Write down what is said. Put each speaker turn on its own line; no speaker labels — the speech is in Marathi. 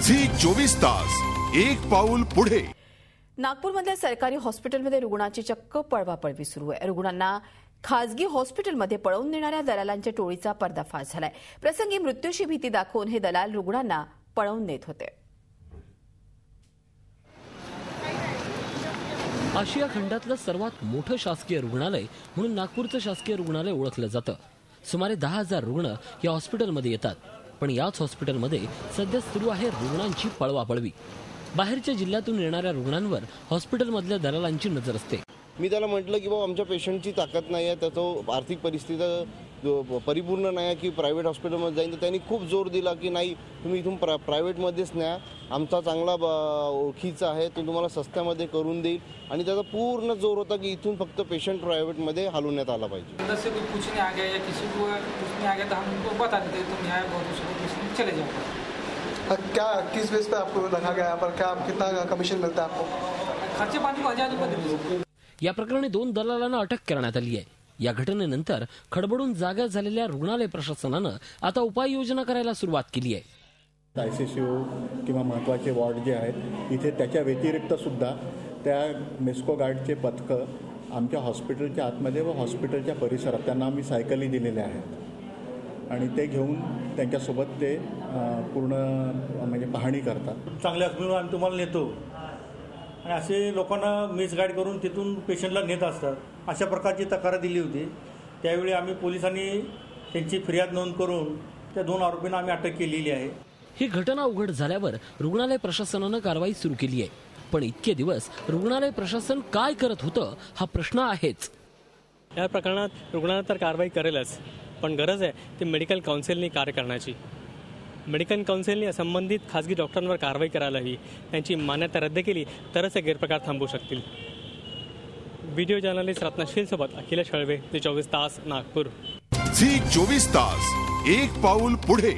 झी 24 तास एक पाऊल पुढे।
नागपूरमधल्या सरकारी हॉस्पिटलमध्ये रुग्णाची चक्क पळवापळवी सुरू आहे। रुग्णांना खासगी हॉस्पिटलमध्ये पळवून नेणाऱ्या दलालांच्या टोळीचा पर्दाफाश झालाय। प्रसंगी मृत्यूची भीती दाखवून हे दलाल रुग्णांना पळवून नेत होते।
आशिया खंडातलं सर्वात मोठं शासकीय रुग्णालय म्हणून नागपूरचं शासकीय रुग्णालय ओळखलं जातं। सुमारे 10,000 रुग्ण या हॉस्पिटलमध्ये येतात, पण याच हॉस्पिटलमध्ये सध्या सुरू आहे रुग्णांची पळवापळवी। बाहेरच्या जिल्ह्यातून येणाऱ्या रुग्णांवर हॉस्पिटलमधल्या दलालांची नजर असते।
मी त्याला म्हटलं की बाबा आमच्या पेशंटची ताकद नाही आहे, त्याचं आर्थिक परिस्थिती परिपूर्ण नाही आहे की प्रायव्हेट हॉस्पिटलमध्ये जाईन, तर त्यांनी खूप जोर दिला की नाही तुम्ही इथून प्रायव्हेटमध्येच न्या, आमचा चांगला ओळखीचा आहे, तो तुम्हाला सस्त्यामध्ये करून देईल। आणि त्याचा पूर्ण जोर होता की इथून फक्त पेशंट प्रायव्हेटमध्ये हलवण्यात आला पाहिजे।
जैसे कोई कुछ नहीं आ गया या किसी को कुछ नहीं आ गया तो हम उनको बता देते तुम यहाँ बहुत चले जाओ।
क्या किस बेस पे आपको रखा गया है, पर क्या कितना कमीशन मिलता है आपको?
खर्चे पानी को 1000 रुपये देते।
या प्रकरणी 2 दलालांना अटक करण्यात आली आहे। या घटनेनंतर खडबडून जागा झालेल्या रुग्णालय प्रशासनानं आता उपाययोजना करायला सुरुवात केली आहे।
आयसीसीयू किंवा महत्त्वाचे वॉर्ड जे आहेत इथे त्याच्या व्यतिरिक्त सुद्धा त्या मेस्को गार्डचे पथकं आमच्या हॉस्पिटलच्या आतमध्ये व हॉस्पिटलच्या परिसरात त्यांना आम्ही सायकली दिलेल्या आहेत आणि ते घेऊन त्यांच्यासोबत ते पूर्ण म्हणजे पाहणी करतात।
चांगल्या हॉस्पिटलवर आम्ही तुम्हाला नेतो आणि असे लोकांना मिसगाईड करून तिथून पेशंटला नेत असतात, अशा प्रकारची तक्रार दिली होती। त्यावेळी आम्ही पोलिसांनी त्यांची फिर्याद नोंद करून त्या 2 आरोपींना आम्ही अटक केलेली आहे।
ही घटना उघड झाल्यावर रुग्णालय प्रशासनानं कारवाई सुरू केली आहे, पण इतके दिवस रुग्णालय प्रशासन काय करत होतं हा प्रश्न आहेच।
या प्रकरणात रुग्णालय तर कारवाई करेलच, पण गरज आहे ती मेडिकल काउन्सिलनी कार्य करण्याची। मेडिकल काउन्सिलने संबंधित खासगी डॉक्टरांवर कारवाई करायला हवी, त्यांची मान्यता रद्द केली तरच हे गैरप्रकार थांबू शकतील। व्हिडिओ जर्नलिस्ट रत्नाशील सोबत अखिलेश हळवे, झी 24 तास नागपूर।
झी 24 तास एक पाऊल पुढे।